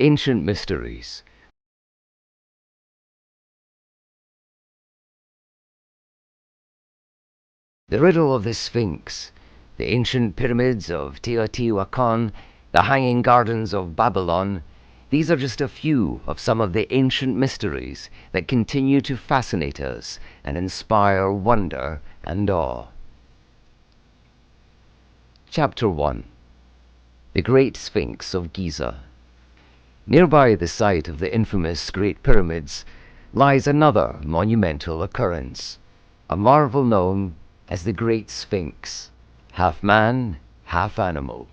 Ancient Mysteries. The riddle of the Sphinx, the ancient pyramids of Teotihuacan, the hanging gardens of Babylon, these are just a few of some of the ancient mysteries that continue to fascinate us and inspire wonder and awe. Chapter 1. The Great Sphinx of Giza. Nearby the site of the infamous Great Pyramids lies another monumental occurrence, a marvel known as the Great Sphinx, half man, half animal.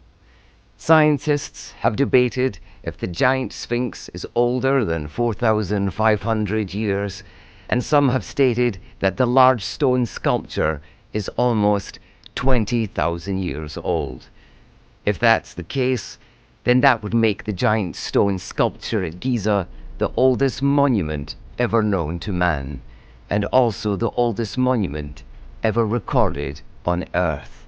Scientists have debated if the giant Sphinx is older than 4,500 years, and some have stated that the large stone sculpture is almost 20,000 years old. If that's the case, then that would make the giant stone sculpture at Giza the oldest monument ever known to man, and also the oldest monument ever recorded on Earth.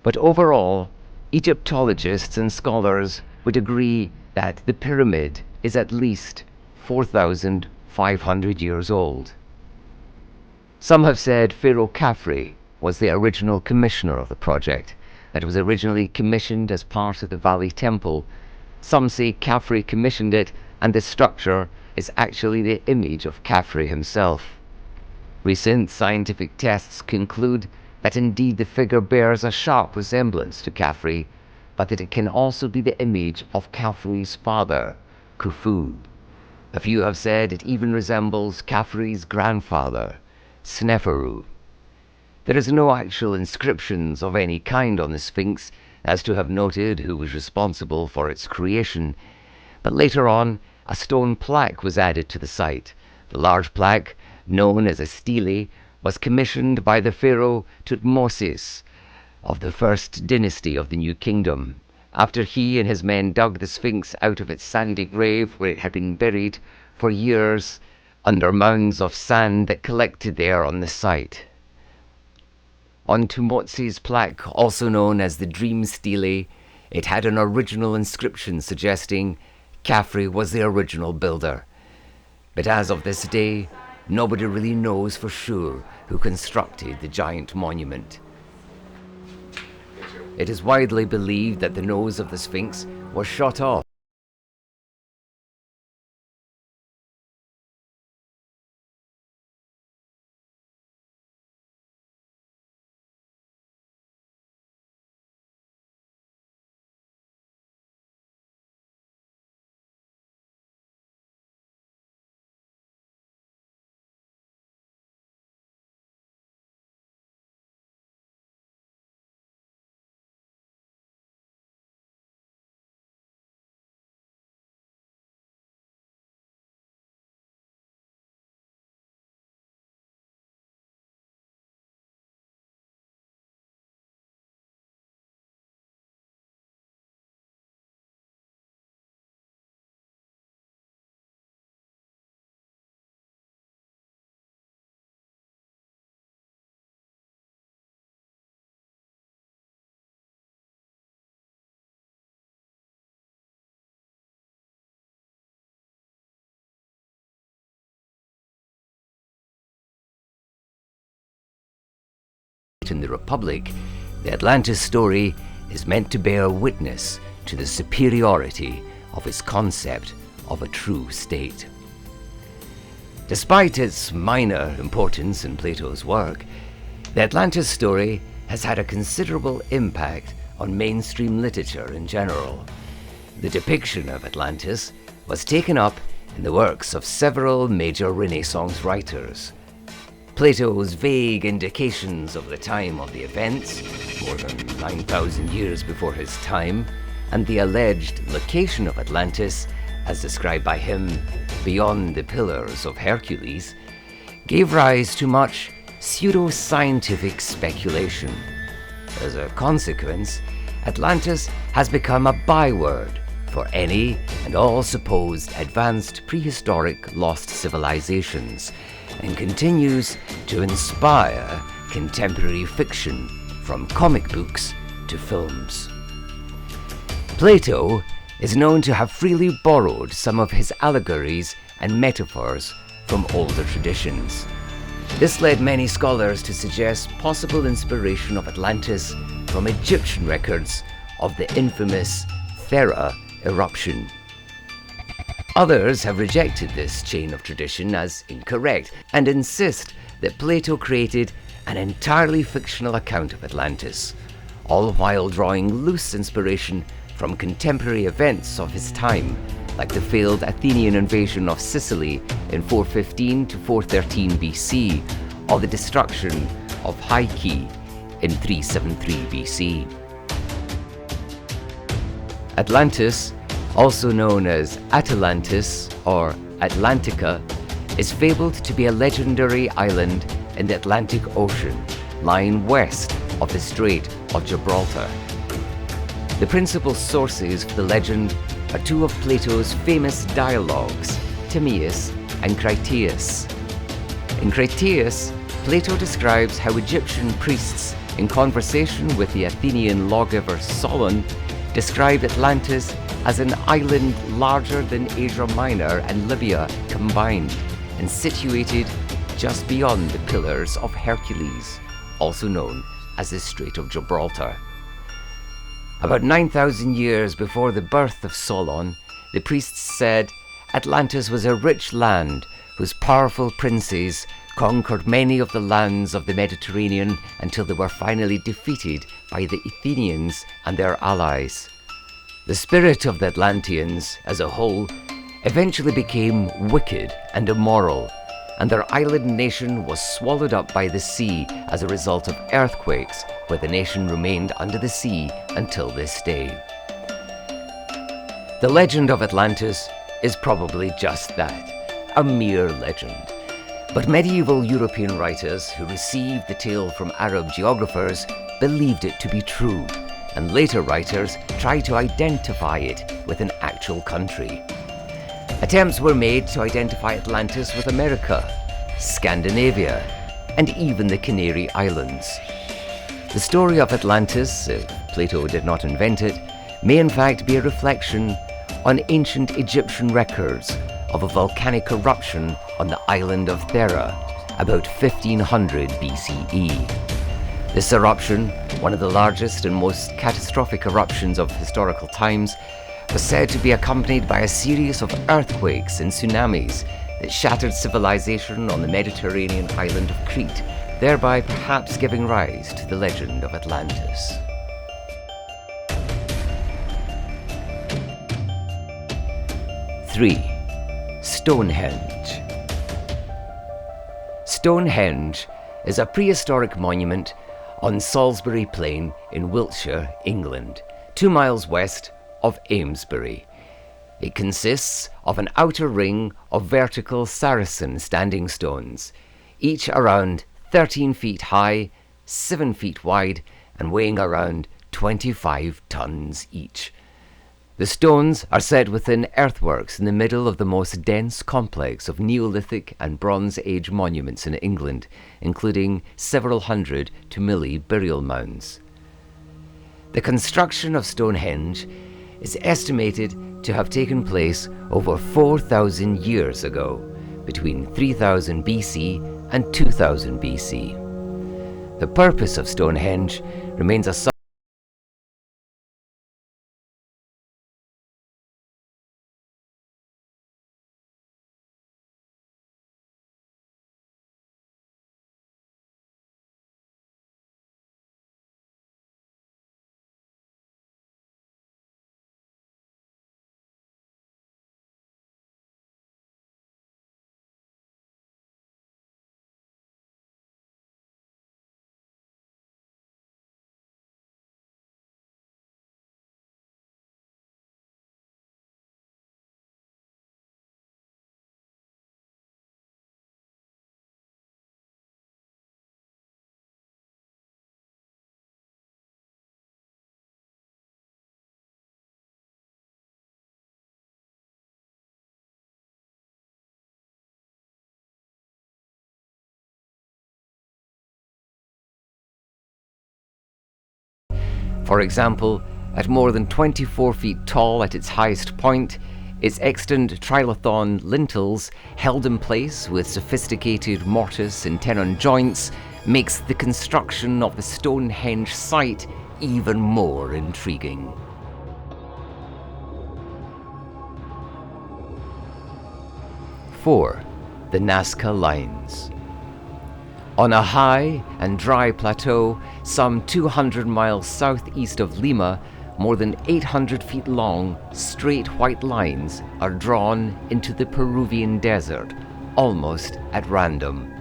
But overall, Egyptologists and scholars would agree that the pyramid is at least 4,500 years old. Some have said Pharaoh Khafre was the original commissioner of the project, that it was originally commissioned as part of the Valley Temple. Some say Khafre commissioned it, and the structure is actually the image of Khafre himself. Recent scientific tests conclude that indeed the figure bears a sharp resemblance to Khafre, but that it can also be the image of Khafre's father, Khufu. A few have said it even resembles Khafre's grandfather, Sneferu. There is no actual inscriptions of any kind on the Sphinx as to have noted who was responsible for its creation, but later on a stone plaque was added to the site. The large plaque, known as a stele, was commissioned by the pharaoh Thutmose of the first dynasty of the New Kingdom, after he and his men dug the Sphinx out of its sandy grave where it had been buried for years under mounds of sand that collected there on the site. On Thutmose's plaque, also known as the Dream Stele, it had an original inscription suggesting Khafre was the original builder. But as of this day, nobody really knows for sure who constructed the giant monument. It is widely believed that the nose of the Sphinx was shot off in the Republic. The Atlantis story is meant to bear witness to the superiority of its concept of a true state. Despite its minor importance in Plato's work, the Atlantis story has had a considerable impact on mainstream literature in general. The depiction of Atlantis was taken up in the works of several major Renaissance writers. Plato's vague indications of the time of the events, more than 9,000 years before his time, and the alleged location of Atlantis, as described by him beyond the Pillars of Hercules, gave rise to much pseudo-scientific speculation. As a consequence, Atlantis has become a byword for any and all supposed advanced prehistoric lost civilizations, and continues to inspire contemporary fiction from comic books to films. Plato is known to have freely borrowed some of his allegories and metaphors from older traditions. This led many scholars to suggest possible inspiration of Atlantis from Egyptian records of the infamous Thera eruption. Others have rejected this chain of tradition as incorrect and insist that Plato created an entirely fictional account of Atlantis, all while drawing loose inspiration from contemporary events of his time, like the failed Athenian invasion of Sicily in 415 to 413 BC, or the destruction of Hyke in 373 BC. Atlantis, also known as Atlantis or Atlantica, is fabled to be a legendary island in the Atlantic Ocean, lying west of the Strait of Gibraltar. The principal sources for the legend are two of Plato's famous dialogues, Timaeus and Critias. In Critias, Plato describes how Egyptian priests, in conversation with the Athenian lawgiver Solon, described Atlantis as an island larger than Asia Minor and Libya combined, and situated just beyond the Pillars of Hercules, also known as the Strait of Gibraltar. About 9,000 years before the birth of Solon, the priests said Atlantis was a rich land whose powerful princes conquered many of the lands of the Mediterranean until they were finally defeated by the Athenians and their allies. The spirit of the Atlanteans as a whole eventually became wicked and immoral, and their island nation was swallowed up by the sea as a result of earthquakes, where the nation remained under the sea until this day. The legend of Atlantis is probably just that, a mere legend. But medieval European writers who received the tale from Arab geographers believed it to be true, and later writers tried to identify it with an actual country. Attempts were made to identify Atlantis with America, Scandinavia, and even the Canary Islands. The story of Atlantis, if Plato did not invent it, may in fact be a reflection on ancient Egyptian records of a volcanic eruption on the island of Thera about 1500 BCE. This eruption, one of the largest and most catastrophic eruptions of historical times, was said to be accompanied by a series of earthquakes and tsunamis that shattered civilization on the Mediterranean island of Crete, thereby perhaps giving rise to the legend of Atlantis. Three. Stonehenge. Stonehenge is a prehistoric monument on Salisbury Plain in Wiltshire, England, 2 miles west of Amesbury. It consists of an outer ring of vertical Saracen standing stones, each around 13 feet high, 7 feet wide, and weighing around 25 tons each. The stones are set within earthworks in the middle of the most dense complex of Neolithic and Bronze Age monuments in England, including several hundred Tumuli burial mounds. The construction of Stonehenge is estimated to have taken place over 4,000 years ago, between 3000 BC and 2000 BC. The purpose of Stonehenge remains a For example, At more than 24 feet tall at its highest point, its extant trilithon lintels, held in place with sophisticated mortise and tenon joints, makes the construction of the Stonehenge site even more intriguing. Four, the Nazca Lines. On a high and dry plateau, some 200 miles southeast of Lima, more than 800 feet long, straight white lines are drawn into the Peruvian desert, almost at random.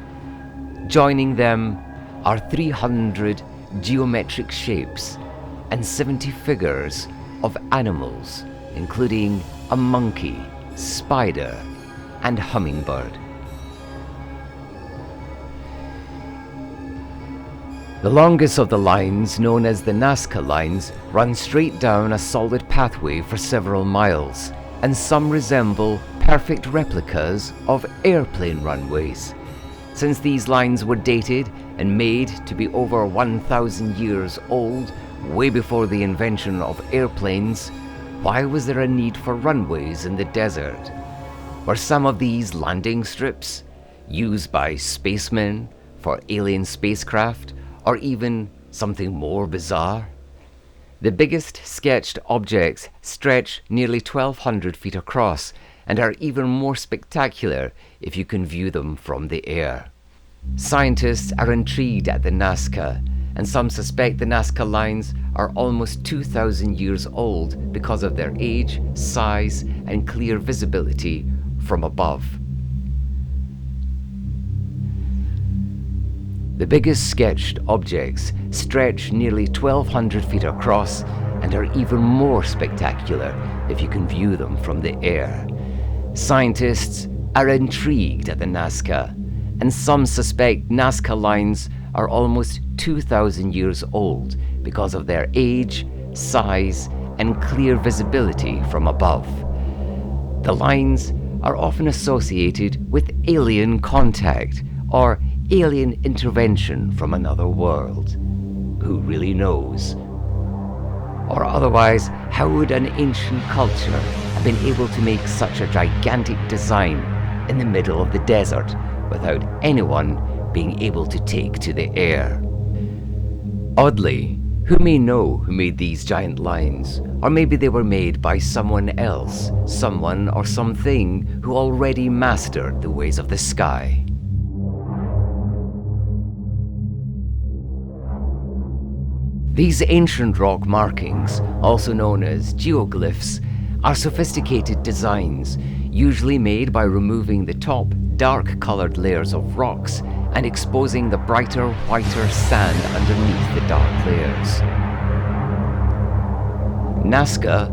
Joining them are 300 geometric shapes and 70 figures of animals, including a monkey, spider, and hummingbird. The longest of the lines, known as the Nazca Lines, run straight down a solid pathway for several miles, and some resemble perfect replicas of airplane runways. Since these lines were dated and made to be over 1,000 years old, way before the invention of airplanes, why was there a need for runways in the desert? Were some of these landing strips used by spacemen for alien spacecraft, or even something more bizarre? The biggest sketched objects stretch nearly 1,200 feet across and are even more spectacular if you can view them from the air. Scientists are intrigued at the Nazca, and some suspect the Nazca Lines are almost 2,000 years old because of their age, size, and clear visibility from above. The biggest sketched objects stretch nearly 1,200 feet across and are even more spectacular if you can view them from the air. Scientists are intrigued at the Nazca, and some suspect Nazca Lines are almost 2,000 years old because of their age, size, and clear visibility from above. The lines are often associated with alien contact or alien intervention from another world. Who really knows? Or otherwise, how would an ancient culture have been able to make such a gigantic design in the middle of the desert without anyone being able to take to the air? Oddly, who may know who made these giant lines? Or maybe they were made by someone else, someone or something who already mastered the ways of the sky. These ancient rock markings, also known as geoglyphs, are sophisticated designs, usually made by removing the top, dark-colored layers of rocks and exposing the brighter, whiter sand underneath the dark layers. Nazca,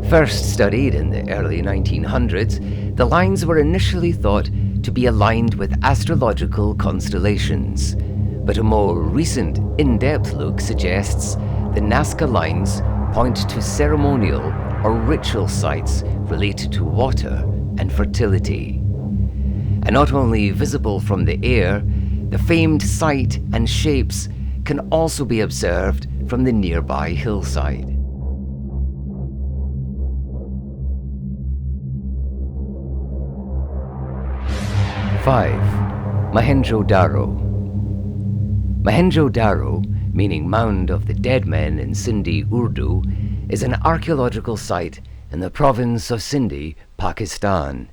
first studied in the early 1900s, the lines were initially thought to be aligned with astrological constellations. But a more recent, in-depth look suggests the Nazca Lines point to ceremonial or ritual sites related to water and fertility. And not only visible from the air, the famed site and shapes can also be observed from the nearby hillside. Five, Mohenjo-Daro. Mohenjo-Daro, meaning Mound of the Dead Men in Sindhi Urdu, is an archaeological site in the province of Sindhi, Pakistan.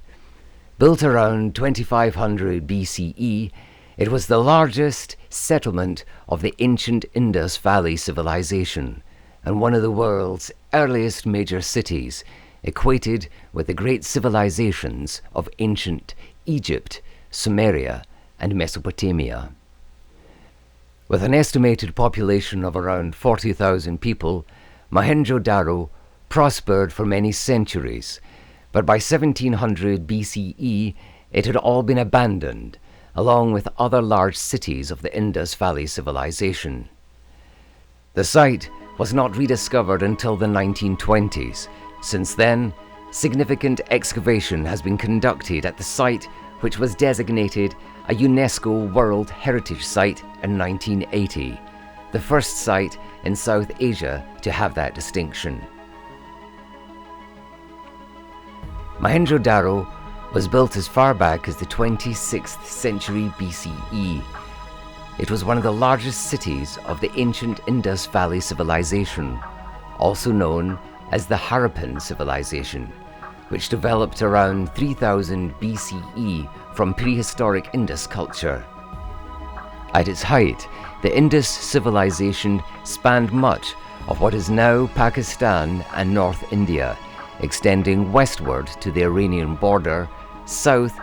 Built around 2500 BCE, it was the largest settlement of the ancient Indus Valley civilization and one of the world's earliest major cities, equated with the great civilizations of ancient Egypt, Sumeria, and Mesopotamia. With an estimated population of around 40,000 people, Mohenjo-Daro prospered for many centuries, but by 1700 BCE it had all been abandoned, along with other large cities of the Indus Valley civilization. The site was not rediscovered until the 1920s. Since then, significant excavation has been conducted at the site, which was designated a UNESCO World Heritage Site in 1980, the first site in South Asia to have that distinction. Mohenjo-daro was built as far back as the 26th century BCE. It was one of the largest cities of the ancient Indus Valley civilization, also known as the Harappan civilization, which developed around 3000 BCE from prehistoric Indus culture. At its height, the Indus civilization spanned much of what is now Pakistan and North India, extending westward to the Iranian border, south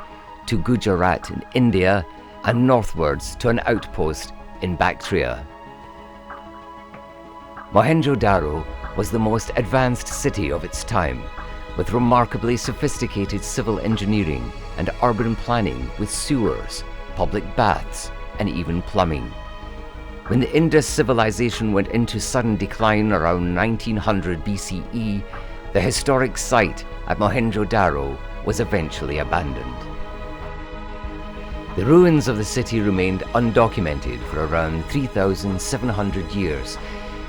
to Gujarat in India, and northwards to an outpost in Bactria. Mohenjo-daro was the most advanced city of its time, with remarkably sophisticated civil engineering and urban planning with sewers, public baths, and even plumbing. When the Indus civilization went into sudden decline around 1900 BCE, the historic site at Mohenjo-daro was eventually abandoned. The ruins of the city remained undocumented for around 3,700 years,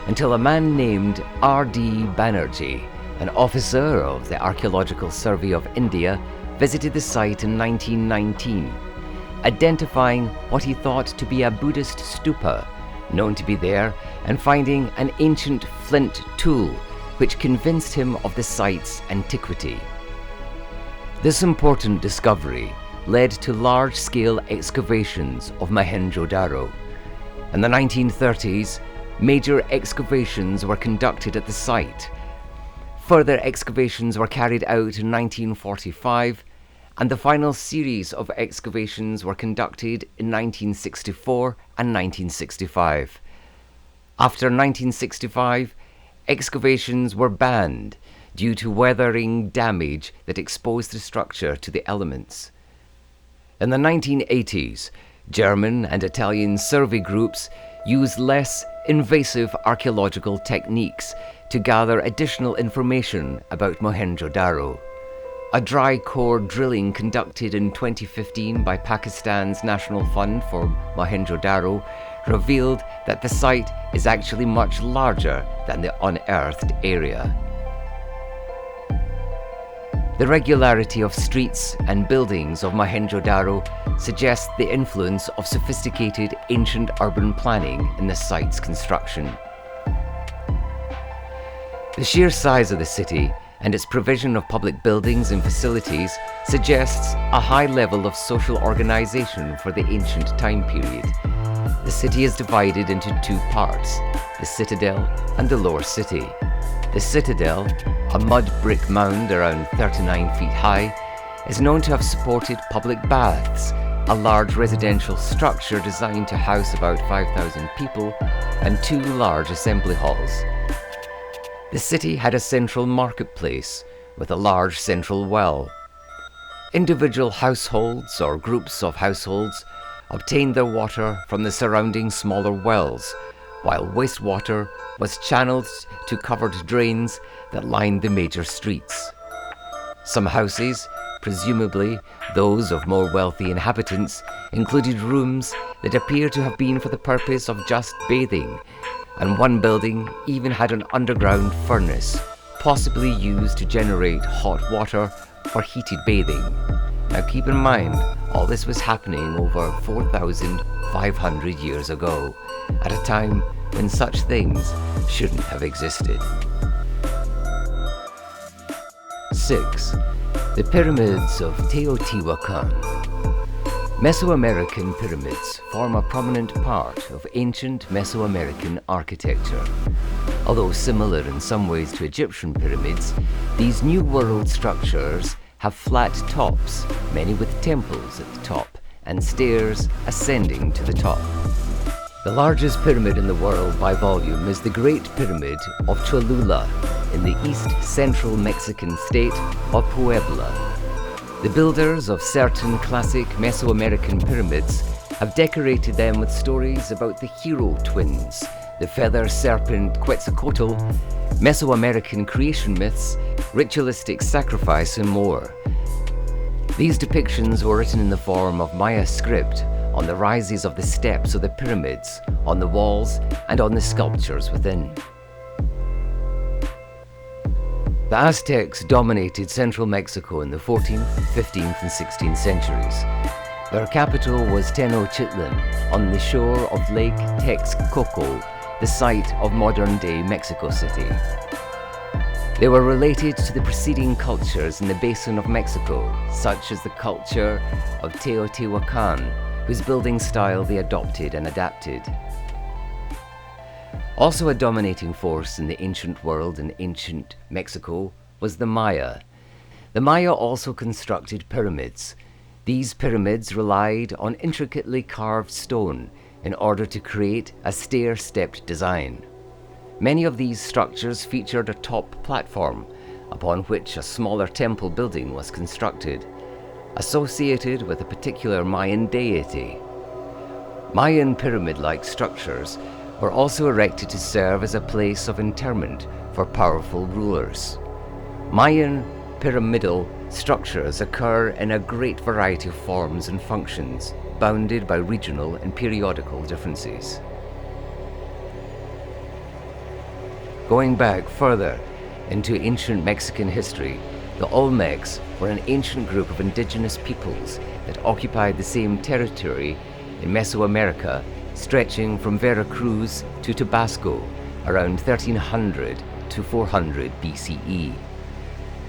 until a man named R.D. Banerjee, an officer of the Archaeological Survey of India, visited the site in 1919, identifying what he thought to be a Buddhist stupa known to be there, and finding an ancient flint tool which convinced him of the site's antiquity. This important discovery led to large-scale excavations of Mohenjo-daro. In the 1930s, major excavations were conducted at the site. Further excavations were carried out in 1945, and the final series of excavations were conducted in 1964 and 1965. After 1965, excavations were banned due to weathering damage that exposed the structure to the elements. In the 1980s, German and Italian survey groups used less invasive archaeological techniques to gather additional information about Mohenjo-daro. A dry core drilling conducted in 2015 by Pakistan's National Fund for Mohenjo-daro revealed that the site is actually much larger than the unearthed area. The regularity of streets and buildings of Mohenjo-daro suggests the influence of sophisticated ancient urban planning in the site's construction. The sheer size of the city and its provision of public buildings and facilities suggests a high level of social organization for the ancient time period. The city is divided into two parts, the citadel and the lower city. The citadel, a mud brick mound around 39 feet high, is known to have supported public baths, a large residential structure designed to house about 5,000 people, and two large assembly halls. The city had a central marketplace with a large central well. Individual households or groups of households obtained their water from the surrounding smaller wells, while wastewater was channeled to covered drains that lined the major streets. Some houses, presumably those of more wealthy inhabitants, included rooms that appear to have been for the purpose of just bathing, and one building even had an underground furnace, possibly used to generate hot water for heated bathing. Now keep in mind, all this was happening over 4,500 years ago, at a time when such things shouldn't have existed. 6. The Pyramids of Teotihuacan. Mesoamerican pyramids form a prominent part of ancient Mesoamerican architecture. Although similar in some ways to Egyptian pyramids, these New World structures have flat tops, many with temples at the top, and stairs ascending to the top. The largest pyramid in the world by volume is the Great Pyramid of Cholula in the east-central Mexican state of Puebla. The builders of certain classic Mesoamerican pyramids have decorated them with stories about the hero twins, the feather serpent Quetzalcoatl, Mesoamerican creation myths, ritualistic sacrifice, and more. These depictions were written in the form of Maya script on the rises of the steps of the pyramids, on the walls, and on the sculptures within. The Aztecs dominated central Mexico in the 14th, 15th, and 16th centuries. Their capital was Tenochtitlan, on the shore of Lake Texcoco, the site of modern-day Mexico City. They were related to the preceding cultures in the basin of Mexico, such as the culture of Teotihuacan, whose building style they adopted and adapted. Also a dominating force in the ancient world and ancient Mexico was the Maya. The Maya also constructed pyramids. These pyramids relied on intricately carved stone in order to create a stair-stepped design. Many of these structures featured a top platform upon which a smaller temple building was constructed, associated with a particular Mayan deity. Mayan pyramid-like structures were also erected to serve as a place of interment for powerful rulers. Mayan pyramidal structures occur in a great variety of forms and functions, bounded by regional and periodical differences. Going back further into ancient Mexican history, the Olmecs were an ancient group of indigenous peoples that occupied the same territory in Mesoamerica, stretching from Veracruz to Tabasco around 1300 to 400 BCE.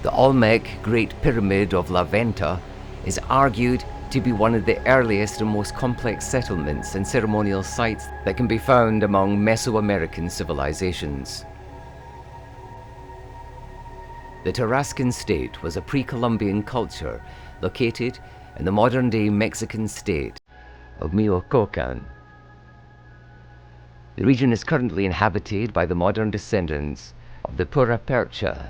The Olmec Great Pyramid of La Venta is argued to be one of the earliest and most complex settlements and ceremonial sites that can be found among Mesoamerican civilizations. The Tarascan state was a pre-Columbian culture located in the modern-day Mexican state of Michoacán. The region is currently inhabited by the modern descendants of the Purépecha.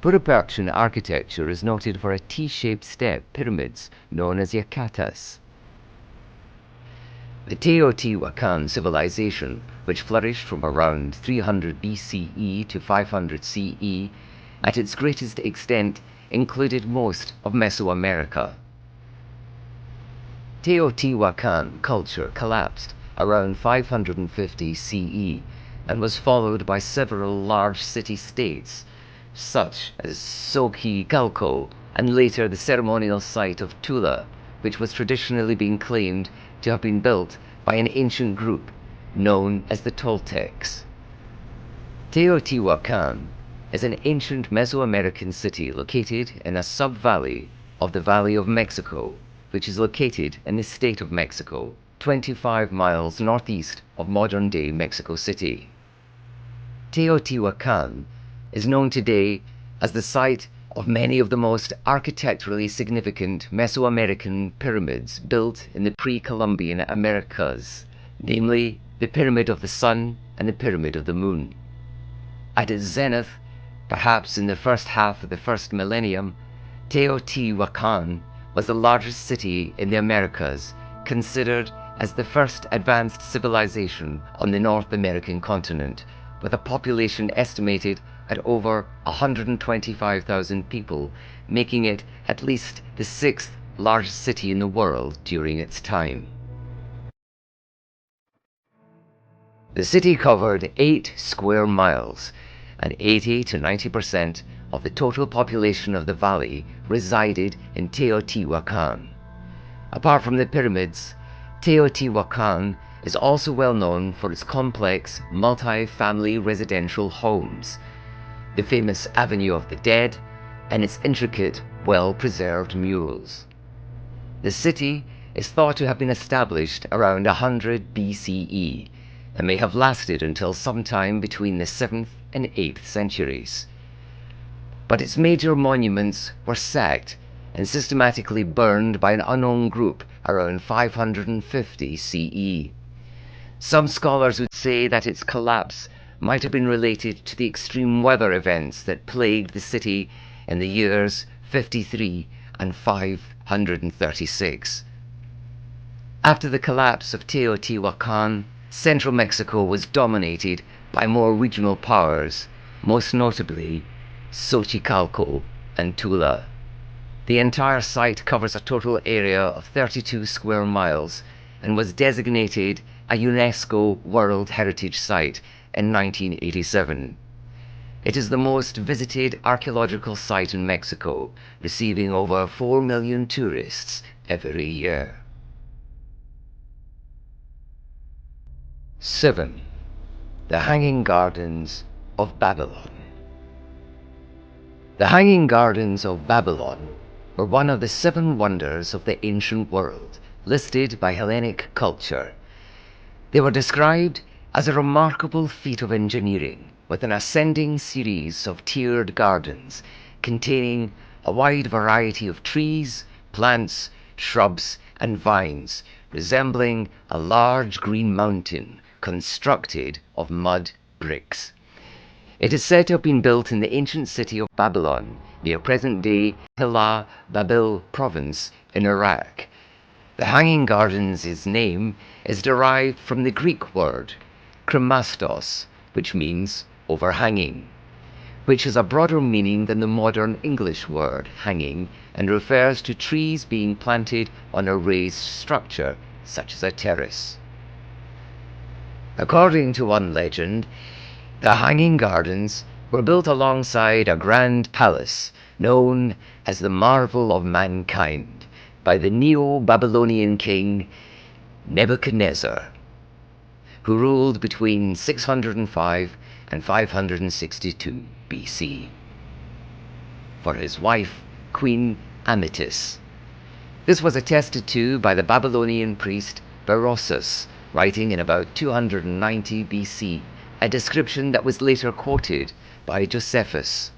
Purépecha architecture is noted for a T-shaped step pyramids known as yacatas. The Teotihuacan civilization, which flourished from around 300 BCE to 500 CE, at its greatest extent included most of Mesoamerica. Teotihuacan culture collapsed around 550 CE and was followed by several large city-states, such as Xochicalco, and later the ceremonial site of Tula, which was traditionally being claimed to have been built by an ancient group known as the Toltecs. Teotihuacan is an ancient Mesoamerican city located in a sub-valley of the Valley of Mexico, which is located in the state of Mexico, 25 miles northeast of modern-day Mexico City. Teotihuacan is known today as the site of many of the most architecturally significant Mesoamerican pyramids built in the pre-Columbian Americas, namely the Pyramid of the Sun and the Pyramid of the Moon. At its zenith, perhaps in the first half of the first millennium, Teotihuacan was the largest city in the Americas, considered as the first advanced civilization on the North American continent, with a population estimated at over 125,000 people, making it at least the sixth largest city in the world during its time. The city covered 8 square miles, and 80 to 90% of the total population of the valley resided in Teotihuacan. Apart from the pyramids, Teotihuacan is also well known for its complex, multi-family residential homes, the famous Avenue of the Dead, and its intricate, well-preserved murals. The city is thought to have been established around 100 BCE and may have lasted until sometime between the 7th and 8th centuries. But its major monuments were sacked and systematically burned by an unknown group around 550 CE. Some scholars would say that its collapse might have been related to the extreme weather events that plagued the city in the years 53 and 536. After the collapse of Teotihuacan, central Mexico was dominated by more regional powers, most notably Xochicalco and Tula. The entire site covers a total area of 32 square miles and was designated a UNESCO World Heritage Site in 1987. It is the most visited archaeological site in Mexico, receiving over 4 million tourists every year. 7. The Hanging Gardens of Babylon. The Hanging Gardens of Babylon were one of the 7 wonders of the ancient world, listed by Hellenic culture. They were described as a remarkable feat of engineering, with an ascending series of tiered gardens containing a wide variety of trees, plants, shrubs, and vines, resembling a large green mountain constructed of mud bricks. It is said to have been built in the ancient city of Babylon, near present-day Hilla Babil province in Iraq. The Hanging Gardens' name is derived from the Greek word kremastos, which means overhanging, which has a broader meaning than the modern English word hanging and refers to trees being planted on a raised structure, such as a terrace. According to one legend, the Hanging Gardens were built alongside a grand palace known as the Marvel of Mankind by the Neo-Babylonian king Nebuchadnezzar, who ruled between 605 and 562 BC, for his wife, Queen Amytis. This was attested to by the Babylonian priest Berossus, writing in about 290 BC, a description that was later quoted by Josephus.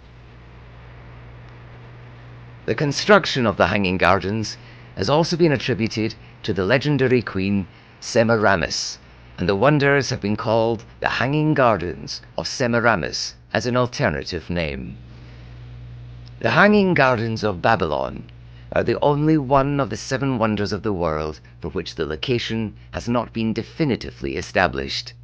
The construction of the Hanging Gardens has also been attributed to the legendary queen Semiramis, and the wonders have been called the Hanging Gardens of Semiramis as an alternative name. The Hanging Gardens of Babylon are the only one of the 7 wonders of the world for which the location has not been definitively established.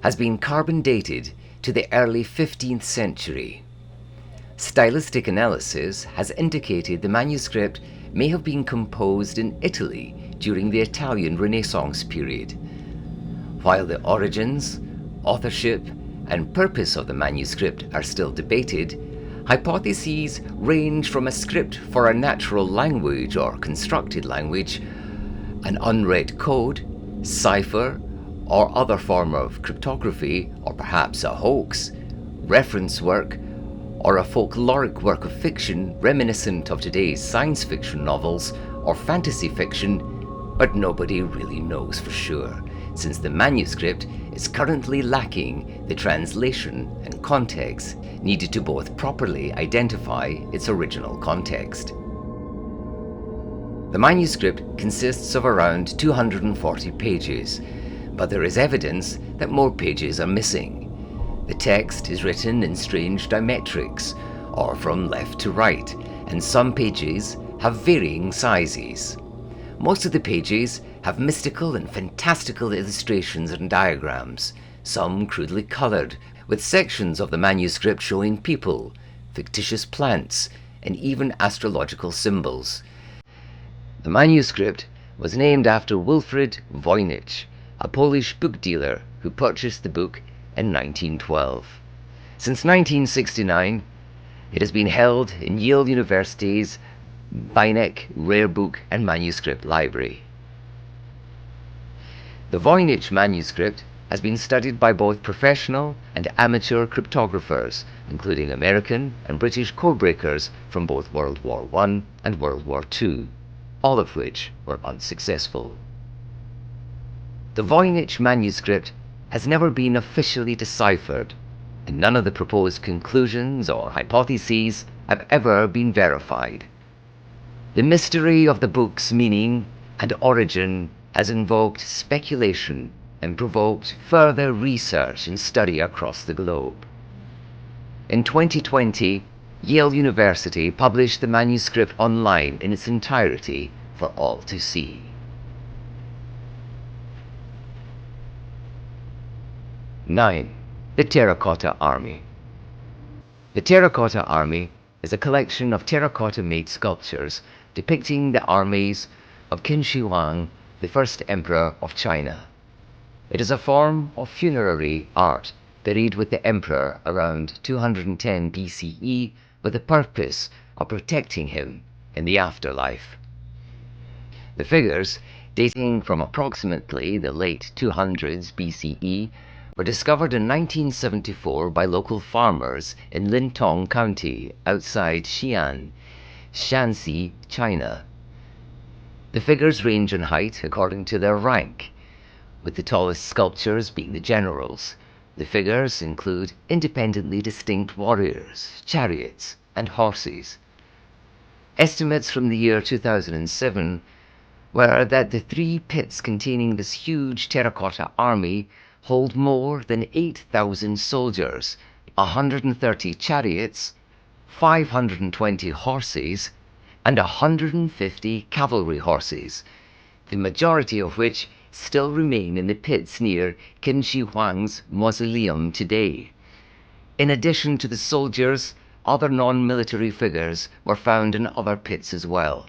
Has been carbon dated to the early 15th century. Stylistic analysis has indicated the manuscript may have been composed in Italy during the Italian Renaissance period. While the origins, authorship, and purpose of the manuscript are still debated, hypotheses range from a script for a natural language or constructed language, an unread code, cipher, or other form of cryptography, or perhaps a hoax, reference work, or a folkloric work of fiction reminiscent of today's science fiction novels or fantasy fiction, but nobody really knows for sure, since the manuscript is currently lacking the translation and context needed to both properly identify its original context. The manuscript consists of around 240 pages, but there is evidence that more pages are missing. The text is written in strange diametrics, or from left to right, and some pages have varying sizes. Most of the pages have mystical and fantastical illustrations and diagrams, some crudely coloured, with sections of the manuscript showing people, fictitious plants, and even astrological symbols. The manuscript was named after Wilfrid Voynich, a Polish book dealer who purchased the book in 1912. Since 1969, it has been held in Yale University's Beinecke Rare Book and Manuscript Library. The Voynich manuscript has been studied by both professional and amateur cryptographers, including American and British codebreakers from both World War I and World War II, all of which were unsuccessful. The Voynich manuscript has never been officially deciphered, and none of the proposed conclusions or hypotheses have ever been verified. The mystery of the book's meaning and origin has invoked speculation and provoked further research and study across the globe. In 2020, Yale University published the manuscript online in its entirety for all to see. 9. The Terracotta Army. The Terracotta Army is a collection of terracotta-made sculptures depicting the armies of Qin Shi Huang, the first emperor of China. It is a form of funerary art buried with the emperor around 210 BCE with the purpose of protecting him in the afterlife. The figures, dating from approximately the late 200s BCE, were discovered in 1974 by local farmers in Lintong County outside Xi'an, Shanxi, China. The figures range in height according to their rank, with the tallest sculptures being the generals. The figures include independently distinct warriors, chariots, and horses. Estimates from the year 2007 were that the 3 pits containing this huge terracotta army hold more than 8,000 soldiers, 130 chariots, 520 horses, and 150 cavalry horses, the majority of which still remain in the pits near Qin Shi Huang's mausoleum today. In addition to the soldiers, other non-military figures were found in other pits as well,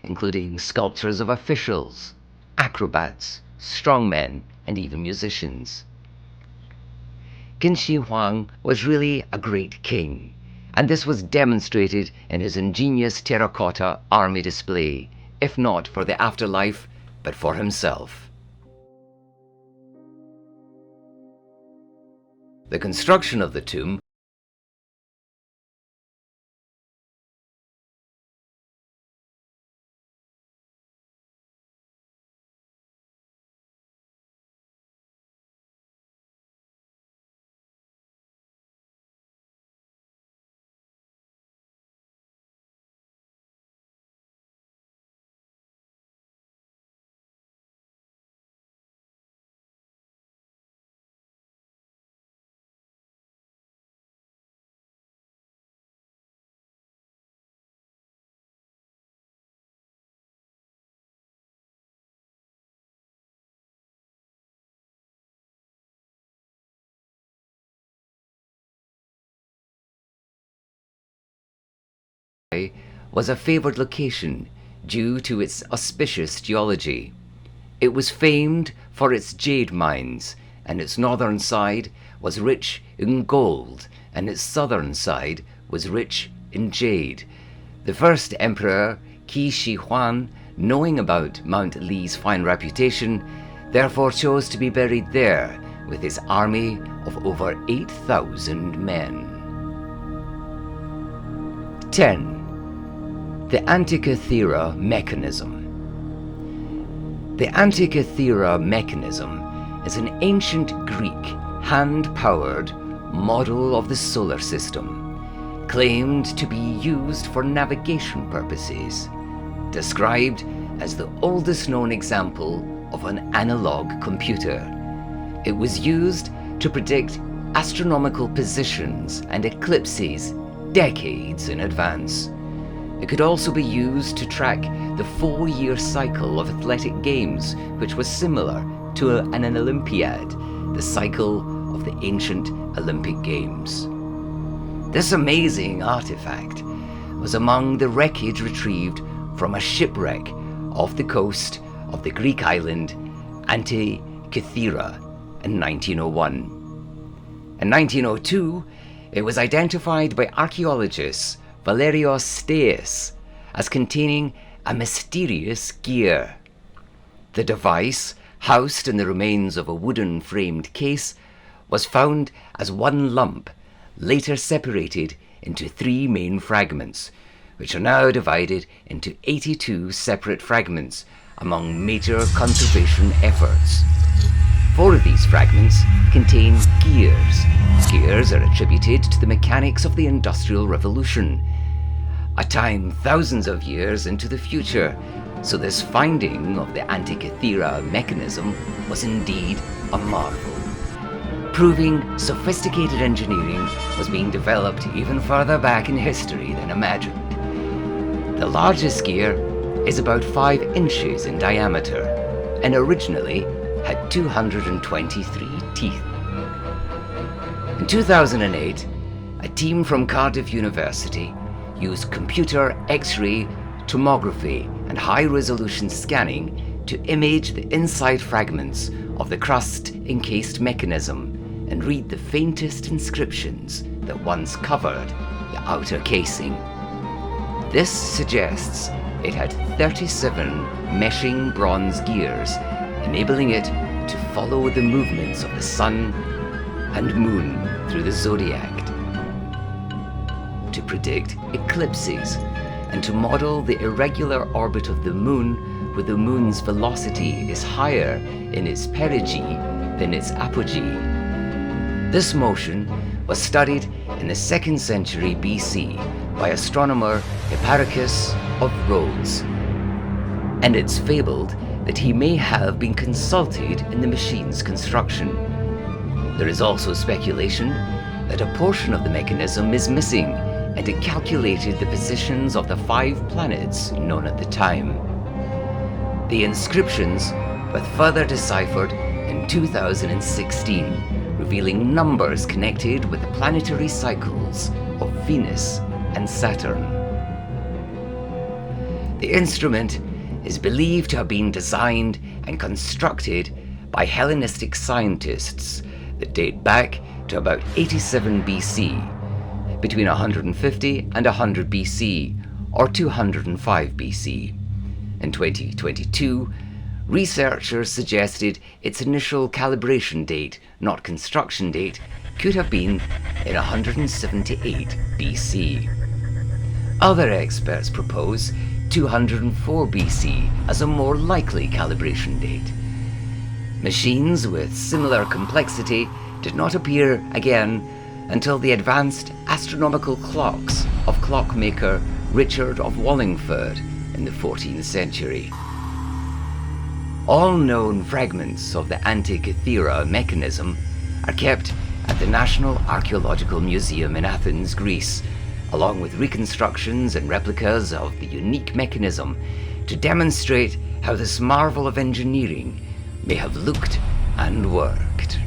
including sculptures of officials, acrobats, strongmen, and even musicians. Qin Shi Huang was really a great king, and this was demonstrated in his ingenious terracotta army display, if not for the afterlife, but for himself. The construction of the tomb was a favoured location due to its auspicious geology. It was famed for its jade mines, and its northern side was rich in gold, and its southern side was rich in jade. The first emperor, Qin Shi Huang, knowing about Mount Li's fine reputation, therefore chose to be buried there with his army of over 8,000 men. 10. The Antikythera Mechanism. The Antikythera mechanism is an ancient Greek hand-powered model of the solar system, claimed to be used for navigation purposes, described as the oldest known example of an analog computer. It was used to predict astronomical positions and eclipses decades in advance. It could also be used to track the 4-year cycle of athletic games, which was similar to an Olympiad, the cycle of the ancient Olympic Games. This amazing artifact was among the wreckage retrieved from a shipwreck off the coast of the Greek island Antikythera in 1901. In 1902, it was identified by archaeologist Valerios Steis as containing a mysterious gear. The device, housed in the remains of a wooden framed case, was found as one lump, later separated into 3 main fragments, which are now divided into 82 separate fragments among major conservation efforts. 4 of these fragments contain gears. Gears are attributed to the mechanics of the Industrial Revolution, a time thousands of years into the future, so this finding of the Antikythera mechanism was indeed a marvel, proving sophisticated engineering was being developed even further back in history than imagined. The largest gear is about 5 inches in diameter and originally had 223 teeth. In 2008, a team from Cardiff University used computer X-ray tomography and high-resolution scanning to image the inside fragments of the crust-encased mechanism and read the faintest inscriptions that once covered the outer casing. This suggests it had 37 meshing bronze gears, enabling it to follow the movements of the sun and moon through the zodiac, to predict eclipses, and to model the irregular orbit of the moon, where the moon's velocity is higher in its perigee than its apogee. This motion was studied in the 2nd century BC by astronomer Hipparchus of Rhodes, and it's fabled that he may have been consulted in the machine's construction. There is also speculation that a portion of the mechanism is missing, and it calculated the positions of the 5 planets known at the time. The inscriptions were further deciphered in 2016, revealing numbers connected with the planetary cycles of Venus and Saturn. The instrument is believed to have been designed and constructed by Hellenistic scientists that date back to about 87 BC, between 150 and 100 BC, or 205 BC. In 2022, researchers suggested its initial calibration date, not construction date, could have been in 178 BC. Other experts propose 204 BC as a more likely calibration date. Machines with similar complexity did not appear again until the advanced astronomical clocks of clockmaker Richard of Wallingford in the 14th century. All known fragments of the Antikythera mechanism are kept at the National Archaeological Museum in Athens, Greece, along with reconstructions and replicas of the unique mechanism to demonstrate how this marvel of engineering may have looked and worked.